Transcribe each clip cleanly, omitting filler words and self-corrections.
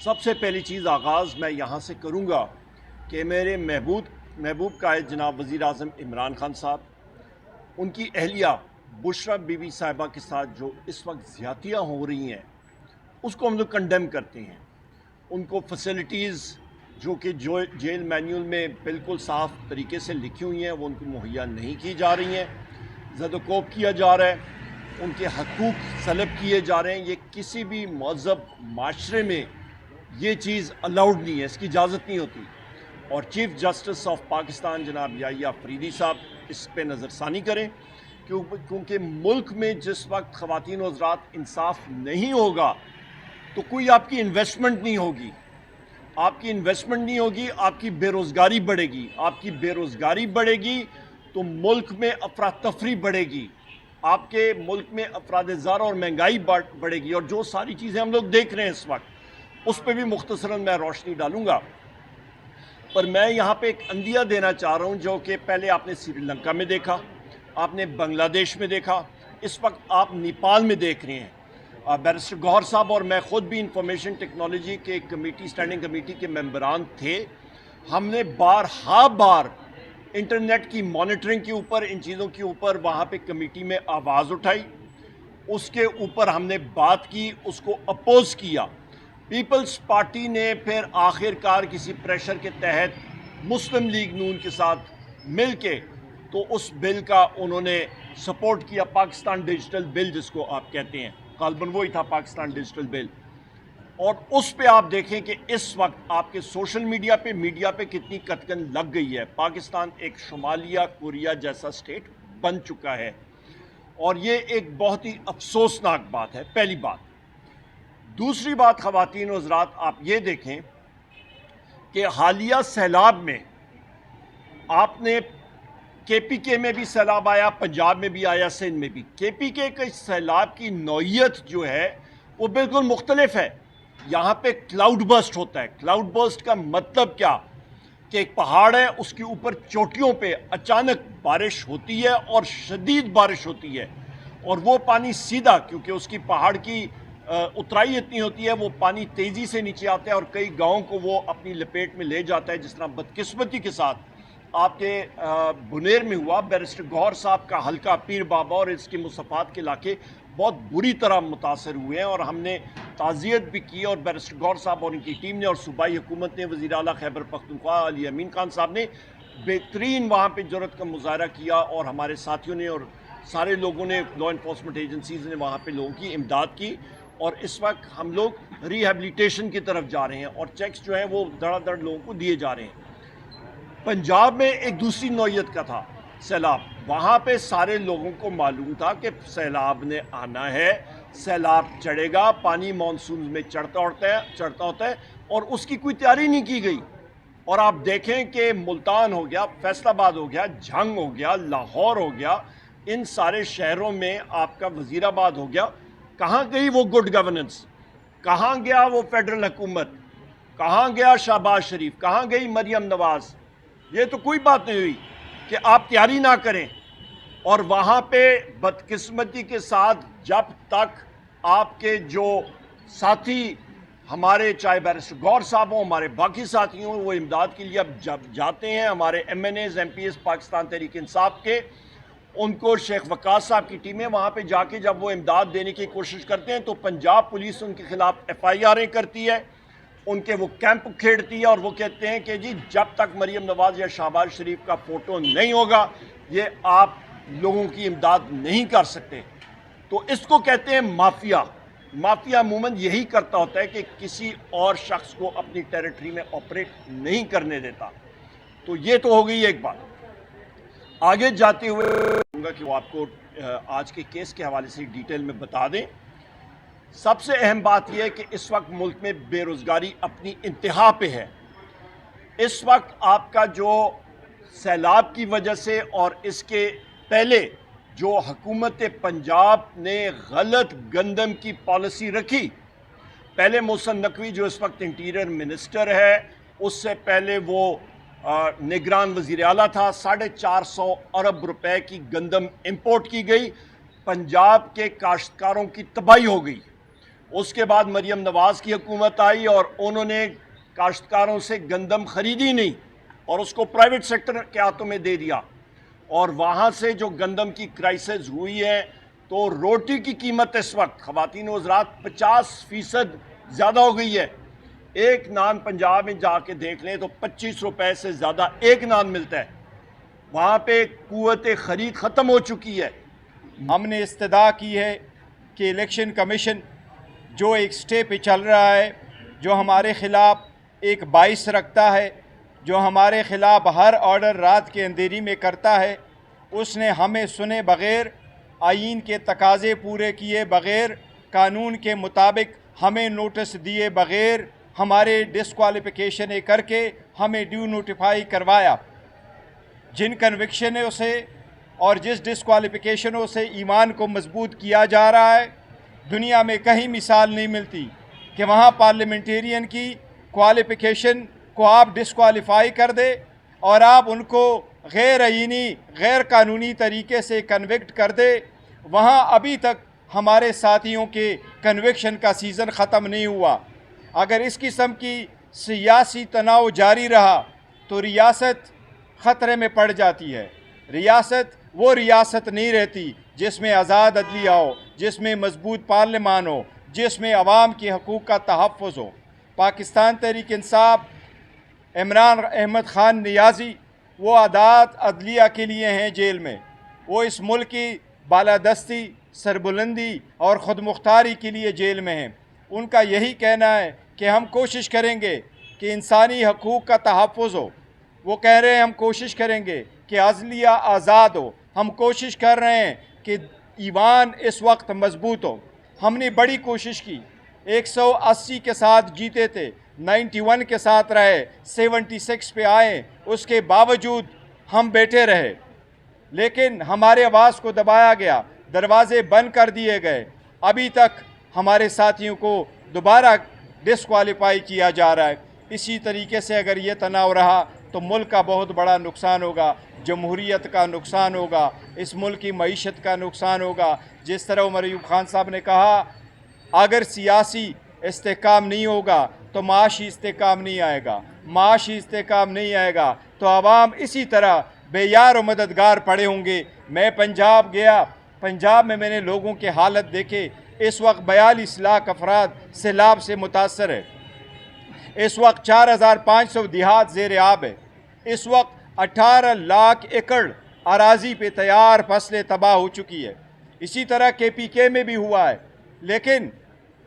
سب سے پہلی چیز آغاز میں یہاں سے کروں گا کہ میرے محبوب قائد جناب وزیر اعظم عمران خان صاحب، ان کی اہلیہ بشرا بی بی صاحبہ کے ساتھ جو اس وقت زیادتیاں ہو رہی ہیں اس کو ہم لوگ کنڈیم کرتے ہیں۔ ان کو فیسلٹیز جو کہ جیل مینیول میں بالکل صاف طریقے سے لکھی ہوئی ہیں وہ ان کو مہیا نہیں کی جا رہی ہیں، زد و کوب کیا جا رہا ہے، ان کے حقوق سلب کیے جا رہے ہیں۔ یہ کسی بھی مہذب معاشرے میں یہ چیز الاؤڈ نہیں ہے، اس کی اجازت نہیں ہوتی، اور چیف جسٹس آف پاکستان جناب یحییٰ افریدی صاحب اس پہ نظر ثانی کریں، کیونکہ ملک میں جس وقت خواتین و حضرات انصاف نہیں ہوگا تو کوئی آپ کی انویسٹمنٹ نہیں ہوگی، آپ کی بے روزگاری بڑھے گی، آپ کی بے روزگاری بڑھے گی تو ملک میں افراتفری بڑھے گی، آپ کے ملک میں افراد زر اور مہنگائی بڑھے گی، اور جو ساری چیزیں ہم لوگ دیکھ رہے ہیں اس وقت اس پہ بھی مختصراً میں روشنی ڈالوں گا۔ پر میں یہاں پہ ایک عندیہ دینا چاہ رہا ہوں جو کہ پہلے آپ نے سری لنکا میں دیکھا، آپ نے بنگلہ دیش میں دیکھا، اس وقت آپ نیپال میں دیکھ رہے ہیں۔ بیرسٹر گوہر صاحب اور میں خود بھی انفارمیشن ٹیکنالوجی کے اسٹینڈنگ کمیٹی کے ممبران تھے۔ ہم نے بار انٹرنیٹ کی مانیٹرنگ کے اوپر، ان چیزوں کے اوپر وہاں پہ کمیٹی میں آواز اٹھائی، اس کے اوپر ہم نے بات کی، اس کو اپوز کیا۔ پیپلز پارٹی نے پھر آخر کار کسی پریشر کے تحت مسلم لیگ نون کے ساتھ مل کے تو اس بل کا انہوں نے سپورٹ کیا، پاکستان ڈیجیٹل بل جس کو آپ کہتے ہیں، غالباً وہی تھا پاکستان ڈیجیٹل بل۔ اور اس پہ آپ دیکھیں کہ اس وقت آپ کے سوشل میڈیا پہ کتنی کتکن لگ گئی ہے۔ پاکستان ایک شمالیہ کوریا جیسا سٹیٹ بن چکا ہے، اور یہ ایک بہت ہی افسوسناک بات ہے، پہلی بات۔ دوسری بات خواتین و حضرات، آپ یہ دیکھیں کہ حالیہ سیلاب میں آپ نے کے پی کے میں بھی سیلاب آیا، پنجاب میں بھی آیا، سندھ میں بھی۔ کے پی کے سیلاب کی نوعیت جو ہے وہ بالکل مختلف ہے۔ یہاں پہ کلاؤڈ برسٹ ہوتا ہے۔ کلاؤڈ برسٹ کا مطلب کیا کہ ایک پہاڑ ہے، اس کے اوپر چوٹیوں پہ اچانک بارش ہوتی ہے اور شدید بارش ہوتی ہے، اور وہ پانی سیدھا، کیونکہ اس کی پہاڑ کی اترائی اتنی ہوتی ہے، وہ پانی تیزی سے نیچے آتا ہے اور کئی گاؤں کو وہ اپنی لپیٹ میں لے جاتا ہے، جس طرح بدقسمتی کے ساتھ آپ کے بنیر میں ہوا۔ بیرسٹر گوہر صاحب کا حلقہ پیر بابا اور اس کے مصفات کے علاقے بہت بری طرح متاثر ہوئے ہیں، اور ہم نے تعزیت بھی کی، اور بیرسٹر گوہر صاحب اور ان کی ٹیم نے اور صوبائی حکومت نے، وزیر اعلیٰ خیبر پختونخوا علی امین خان صاحب نے بہترین وہاں پہ جرأت کا مظاہرہ کیا، اور ہمارے ساتھیوں نے اور سارے لوگوں نے، لا انفورسمنٹ ایجنسیز نے وہاں پہ لوگوں کی امداد کی، اور اس وقت ہم لوگ ریہیبلیٹیشن کی طرف جا رہے ہیں، اور چیکس جو ہیں وہ دڑا دڑ لوگوں کو دیے جا رہے ہیں۔ پنجاب میں ایک دوسری نوعیت کا تھا سیلاب، وہاں پہ سارے لوگوں کو معلوم تھا کہ سیلاب نے آنا ہے، سیلاب چڑھے گا، پانی مانسون میں چڑھتا ہوتا ہے، اور اس کی کوئی تیاری نہیں کی گئی۔ اور آپ دیکھیں کہ ملتان ہو گیا، فیصل آباد ہو گیا، جھنگ ہو گیا، لاہور ہو گیا، ان سارے شہروں میں آپ کا وزیر آباد ہو گیا، کہاں گئی وہ گڈ گورننس؟ کہاں گیا وہ فیڈرل حکومت؟ کہاں گیا شہباز شریف؟ کہاں گئی مریم نواز؟ یہ تو کوئی بات نہیں ہوئی کہ آپ تیاری نہ کریں، اور وہاں پہ بدقسمتی کے ساتھ جب تک آپ کے جو ساتھی ہمارے، چاہے بیرسٹر گوہر صاحب ہوں، ہمارے باقی ساتھی ہوں، وہ امداد کے لیے اب جب جاتے ہیں، ہمارے M N As, M P As Pakistan Tehreek Insaf کے، ان کو شیخ وقاص صاحب کی ٹیمیں وہاں پہ جا کے جب وہ امداد دینے کی کوشش کرتے ہیں تو پنجاب پولیس ان کے خلاف ایف آئی آریں کرتی ہے، ان کے وہ کیمپ کھیڑتی ہے، اور وہ کہتے ہیں کہ جی جب تک مریم نواز یا شہباز شریف کا فوٹو نہیں ہوگا یہ آپ لوگوں کی امداد نہیں کر سکتے۔ تو اس کو کہتے ہیں مافیا۔ مافیا عموماً یہی کرتا ہوتا ہے کہ کسی اور شخص کو اپنی ٹیریٹری میں آپریٹ نہیں کرنے دیتا۔ تو یہ تو ہو گئی ایک بات۔ آگے جاتے ہوئے کہوں گا کہ وہ آپ کو آج کے کیس کے حوالے سے ڈیٹیل میں بتا دیں۔ سب سے اہم بات یہ ہے کہ اس وقت ملک میں بے روزگاری اپنی انتہا پہ ہے۔ اس وقت آپ کا جو سیلاب کی وجہ سے اور اس کے پہلے جو حکومت پنجاب نے غلط گندم کی پالیسی رکھی، پہلے محسن نقوی جو اس وقت انٹیریئر منسٹر ہے، اس سے پہلے وہ نگران وزیر اعلیٰ تھا، 450 ارب روپے کی گندم امپورٹ کی گئی، پنجاب کے کاشتکاروں کی تباہی ہو گئی۔ اس کے بعد مریم نواز کی حکومت آئی اور انہوں نے کاشتکاروں سے گندم خریدی نہیں اور اس کو پرائیویٹ سیکٹر کے ہاتھوں میں دے دیا، اور وہاں سے جو گندم کی کرائسس ہوئی ہے تو روٹی کی قیمت اس وقت خواتین وزرات 50% زیادہ ہو گئی ہے۔ ایک نان پنجاب میں جا کے دیکھ لیں تو 25 روپے سے زیادہ ایک نان ملتا ہے، وہاں پہ قوت خرید ختم ہو چکی ہے۔ ہم نے استدعا کی ہے کہ الیکشن کمیشن جو ایک سٹے پہ چل رہا ہے، جو ہمارے خلاف ایک باعث رکھتا ہے، جو ہمارے خلاف ہر آرڈر رات کے اندھیری میں کرتا ہے، اس نے ہمیں سنے بغیر، آئین کے تقاضے پورے کیے بغیر، قانون کے مطابق ہمیں نوٹس دیے بغیر، ہمارے ڈسکوالیفیکیشنیں کر کے ہمیں ڈیو نوٹیفائی کروایا۔ جن کنوکشنوں سے اور جس ڈسکوالیفیکیشنوں سے ایمان کو مضبوط کیا جا رہا ہے، دنیا میں کہیں مثال نہیں ملتی کہ وہاں پارلیمنٹیرین کی کوالیفیکیشن کو آپ ڈسکوالیفائی کر دے اور آپ ان کو غیر آئینی غیر قانونی طریقے سے کنوکٹ کر دے۔ وہاں ابھی تک ہمارے ساتھیوں کے کنوکشن کا سیزن ختم نہیں ہوا۔ اگر اس قسم کی سیاسی تناؤ جاری رہا تو ریاست خطرے میں پڑ جاتی ہے۔ ریاست وہ ریاست نہیں رہتی جس میں آزاد عدلیہ ہو، جس میں مضبوط پارلیمان ہو، جس میں عوام کے حقوق کا تحفظ ہو۔ پاکستان تحریک انصاف، عمران احمد خان نیازی وہ عدالت عدلیہ کے لیے ہیں جیل میں، وہ اس ملک کی بالادستی، سربلندی اور خود مختاری کے لیے جیل میں ہیں۔ ان کا یہی کہنا ہے کہ ہم کوشش کریں گے کہ انسانی حقوق کا تحفظ ہو۔ وہ کہہ رہے ہیں ہم کوشش کریں گے کہ عدلیہ آزاد ہو، ہم کوشش کر رہے ہیں کہ ایوان اس وقت مضبوط ہو۔ ہم نے بڑی کوشش کی، 180 کے ساتھ جیتے تھے، 91 کے ساتھ رہے، 76 پہ آئے، اس کے باوجود ہم بیٹھے رہے، لیکن ہمارے آواز کو دبایا گیا، دروازے بند کر دیے گئے۔ ابھی تک ہمارے ساتھیوں کو دوبارہ ڈسکوالیفائی کیا جا رہا ہے۔ اسی طریقے سے اگر یہ تناؤ رہا تو ملک کا بہت بڑا نقصان ہوگا، جمہوریت کا نقصان ہوگا، اس ملک کی معیشت کا نقصان ہوگا۔ جس طرح عمر ایوب خان صاحب نے کہا، اگر سیاسی استحکام نہیں ہوگا تو معاشی استحکام نہیں آئے گا، معاشی استحکام نہیں آئے گا تو عوام اسی طرح بے یار و مددگار پڑے ہوں گے۔ میں پنجاب گیا، پنجاب میں میں نے لوگوں کے حالت دیکھے۔ اس وقت 42 لاکھ افراد سیلاب سے متاثر ہے، اس وقت 4500 دیہات زیر آب ہے، اس وقت 18 لاکھ ایکڑ اراضی پہ تیار فصلیں تباہ ہو چکی ہے۔ اسی طرح KPK میں بھی ہوا ہے، لیکن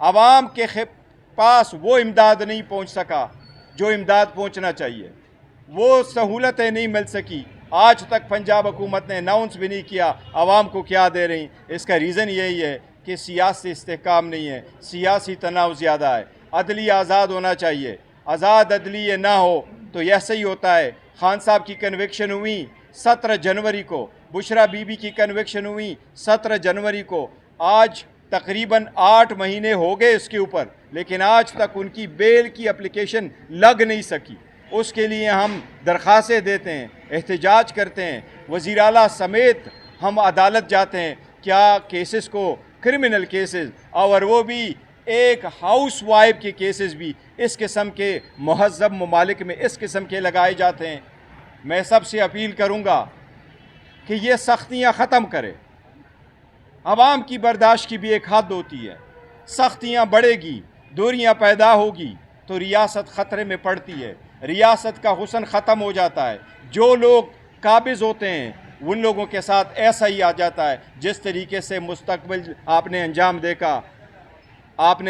عوام کے پاس وہ امداد نہیں پہنچ سکا جو امداد پہنچنا چاہیے، وہ سہولتیں نہیں مل سکی۔ آج تک پنجاب حکومت نے اناؤنس بھی نہیں کیا عوام کو کیا دے رہی۔ اس کا ریزن یہی ہے کہ سیاسی استحکام نہیں ہے، سیاسی تناؤ زیادہ ہے۔ عدلیہ آزاد ہونا چاہیے، آزاد عدلیہ نہ ہو تو ایسا ہی ہوتا ہے۔ خان صاحب کی کنوکشن ہوئی 17 جنوری کو، بشرا بی بی کی کنوکشن ہوئی 17 جنوری کو، آج تقریباً 8 مہینے ہو گئے اس کے اوپر، لیکن آج تک ان کی بیل کی اپلیکیشن لگ نہیں سکی۔ اس کے لیے ہم درخواستیں دیتے ہیں، احتجاج کرتے ہیں، وزیر اعلیٰ سمیت ہم عدالت جاتے ہیں، کیا کیسز کو کرمنل کیسز اور وہ بھی ایک ہاؤس وائف کے کیسز بھی اس قسم کے مہذب ممالک میں اس قسم کے لگائے جاتے ہیں۔ میں سب سے اپیل کروں گا کہ یہ سختیاں ختم کرے۔ عوام کی برداشت کی بھی ایک حد ہوتی ہے، سختیاں بڑھے گی، دوریاں پیدا ہوگی تو ریاست خطرے میں پڑتی ہے، ریاست کا حسن ختم ہو جاتا ہے۔ جو لوگ قابض ہوتے ہیں ان لوگوں کے ساتھ ایسا ہی آ جاتا ہے جس طریقے سے مستقبل آپ نے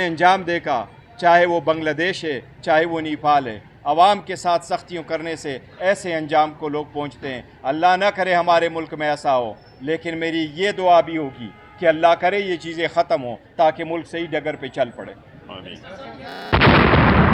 انجام دیکھا، چاہے وہ بنگلہ دیش ہے، چاہے وہ نیپال ہے۔ عوام کے ساتھ سختیوں کرنے سے ایسے انجام کو لوگ پہنچتے ہیں۔ اللہ نہ کرے ہمارے ملک میں ایسا ہو، لیکن میری یہ دعا بھی ہوگی کہ اللہ کرے یہ چیزیں ختم ہوں تاکہ ملک صحیح ڈگر پہ چل پڑے۔ آمین۔